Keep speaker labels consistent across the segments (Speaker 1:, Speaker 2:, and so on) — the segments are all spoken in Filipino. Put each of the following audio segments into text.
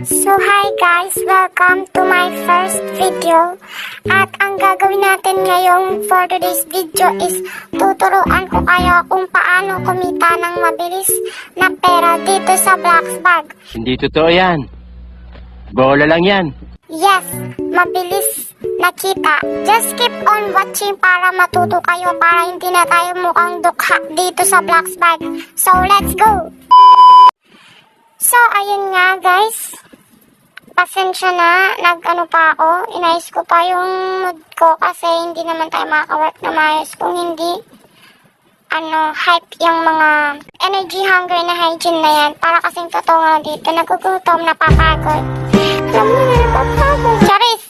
Speaker 1: So hi guys, welcome to my first video. At ang gagawin natin ngayong for today's video is tuturuan ko kayo kung paano kumita ng mabilis na pera dito sa Bloxburg.
Speaker 2: Hindi totoo yan. Bola lang yan.
Speaker 1: Yes, mabilis na kita. Just keep on watching para matuto kayo para hindi na tayo mukhang dukha dito sa Bloxburg. So let's go! So ayun nga guys, pasensya na, nag-ano pa ako, inayos ko pa yung mood ko kasi hindi naman tayo makaka-work na maayos kung hindi hype yung mga energy hungry na hygiene na yan. Para kasing totoo nga dito, nagugutom, napapagod. Alam mo na, napapagod. Charis!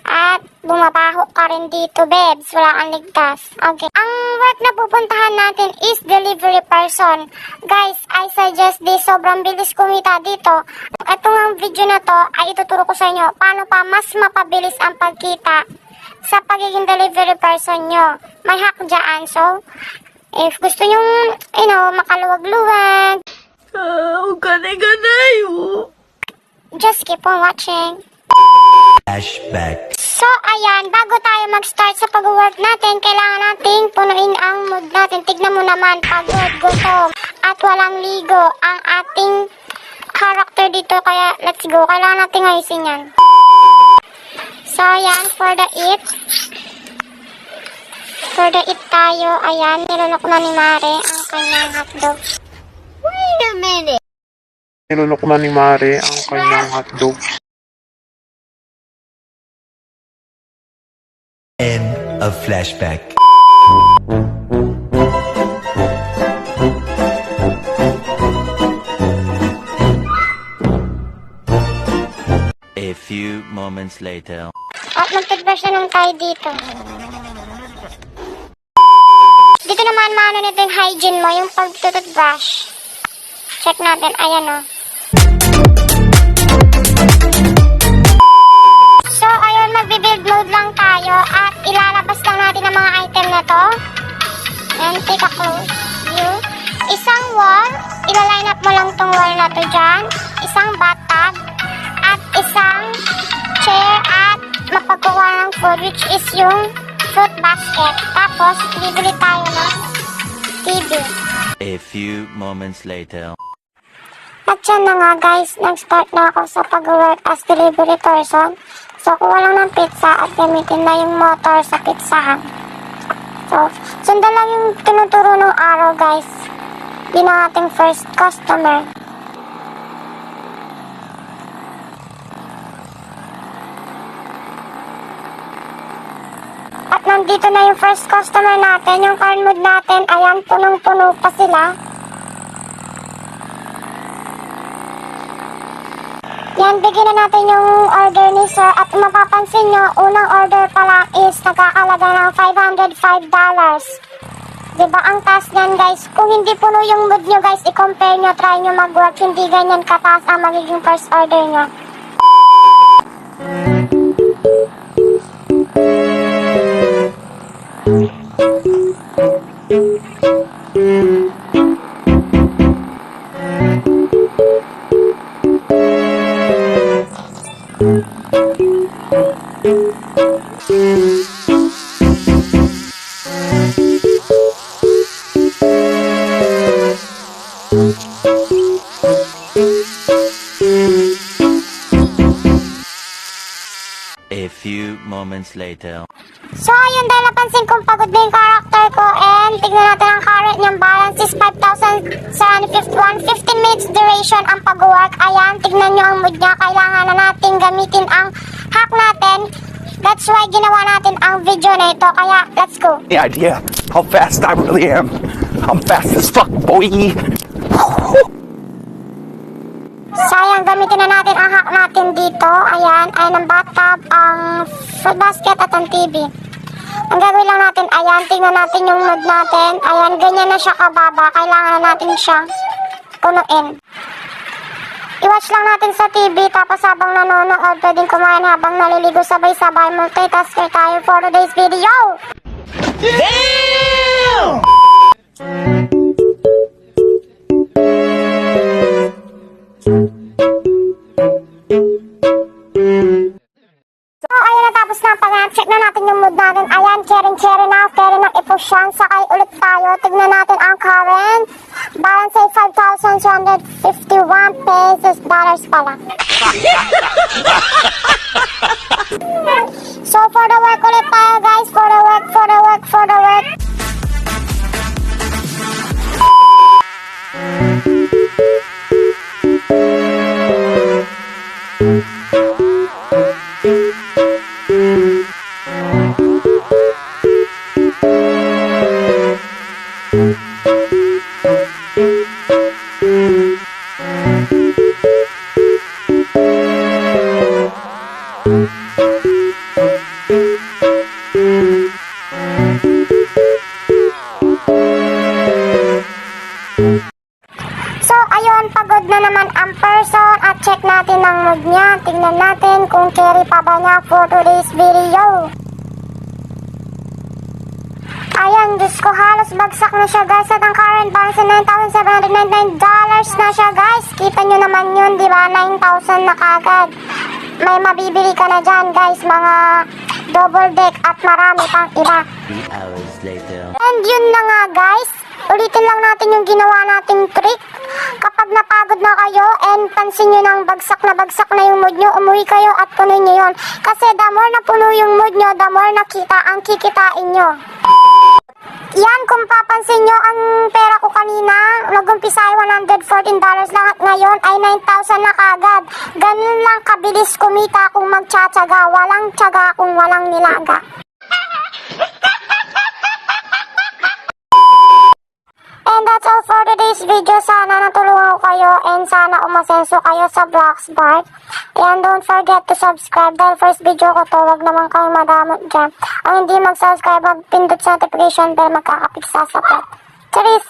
Speaker 1: At bumabaho ka rin dito, babes. Wala kang ligtas. Okay. Ang work na pupuntahan natin is delivery person. Guys, I suggest this. Sobrang bilis kumita dito. Itong video na to ay ituturo ko sa inyo paano pa mas mapabilis ang pagkita sa pagiging delivery person nyo. May hack dyan. So, if gusto nyo, makaluwag-luwag,
Speaker 3: ganay.
Speaker 1: just keep on watching.
Speaker 4: Flashback.
Speaker 1: So, ayan, bago tayo mag-start sa pag-work natin, kailangan nating punuin ang mood natin. Tignan mo naman, pagod, gutom, at walang ligo ang ating character dito. Kaya, let's go. Kailangan nating ayusin yan. So, ayan, for the eat. For the eat tayo, ayan, nilunok na ni Mare ang kanyang hotdog.
Speaker 3: Wait a minute.
Speaker 5: Nilunok na ni Mare ang kanyang hotdog.
Speaker 4: End of flashback. A few moments later.
Speaker 1: At mag-toothbrush na lang tayo dito. Dito naman maano nito yung hygiene mo, yung pag-toothbrush. Check natin, ayan o. So, ayun, mag-build mode lang tayo at ilalabas lang natin ang mga item na to. Ayan, take a close view. Isang wall, ilaline up mo lang tong wall na to dyan. Isang bathtub, at isang chair at mapagkuha ng food, which is yung fruit basket. Tapos, bibili tayo ng TV.
Speaker 4: A few moments later.
Speaker 1: At yan na nga guys, nag-start na ako sa pag-work as delivery person. So, kuha lang ng pizza at gamitin na yung motor sa pizzahan. So, sundan lang yung tinuturo ng araw guys. Yun ang ating first customer. At nandito na yung first customer natin, yung card mood natin. Ayan, punong-puno pa sila. Yan, bigyan na natin yung order ni sir. At mapapansin nyo, unang order pa lang is nakakalaga ng $505. Diba ang taas nyan guys? Kung hindi puno yung mood nyo guys, i-compare nyo, try nyo mag-work. Hindi ganyan kataas ang magiging first order nyo.
Speaker 4: A few moments later.
Speaker 1: So ayun, dahil napansin kong pagod na yung character ko and tignan natin ang current niyang balance is 5,751. 15 minutes duration ang pag-work. Ayan, tignan nyo ang mood niya. Kailangan na natin gamitin ang hack natin. That's why ginawa natin ang video na ito. Kaya, let's go.
Speaker 5: The idea how fast I really am. I'm fast as fuck, boy.
Speaker 1: Sayang, gamitin na natin ang hack natin dito. Ayan, ayan ang bathtub, ang food basket at ang TV. Ang gagawin lang natin, ayan, tingnan natin yung mood natin. Ayan, ganyan na siya kababa. Kailangan na natin siya punuin. I-watch lang natin sa TV, tapos habang nanonood, pwedeng kumain habang naliligo sabay-sabay. Multitasker tayo for today's video.
Speaker 4: Damn!
Speaker 1: Ayan, sakay ulit tayo. Tignan natin ang current. Balance ay 5,251 pesos, dollars pala. So, for the work ulit tayo, guys. For the work. So, ayun, pagod na naman ang person at check natin ang mood niya. Tingnan natin kung carry pa ba niya for today's video. Ayan, Diyos ko, halos bagsak na siya, guys. At ang current balance ay $9,799 na siya, guys. Kita nyo naman yun, di ba? 9,000 na kagad. May mabibili ka na dyan, guys. Mga double deck at marami pang iba.
Speaker 4: 3 hours later.
Speaker 1: And yun na nga, guys. Ulitin lang natin yung ginawa nating trick. Kapag napagod na kayo and pansin nyo ng bagsak na yung mood nyo, umuwi kayo at punuin nyo yun. Kasi the more na puno yung mood nyo, the more nakita ang kikitain nyo. Yan, kung papansin nyo, ang pera ko kanina, nag-umpisa ay $114 lang at ngayon ay 9,000 na kagad. Ganun lang kabilis kumita kung magtsatsaga. Walang tsaga kung walang nilaga. And that's all for today's video. Sana natulungan ko kayo and sana umasenso kayo sa Bloxburg. And don't forget to subscribe dahil first video ko to. Huwag naman kayong madamot dyan. Ang hindi mag-subscribe, magpindot sa notification bell, magkakapiksa sa pet. Charis!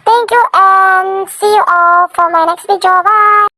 Speaker 1: Thank you and see you all for my next video. Bye!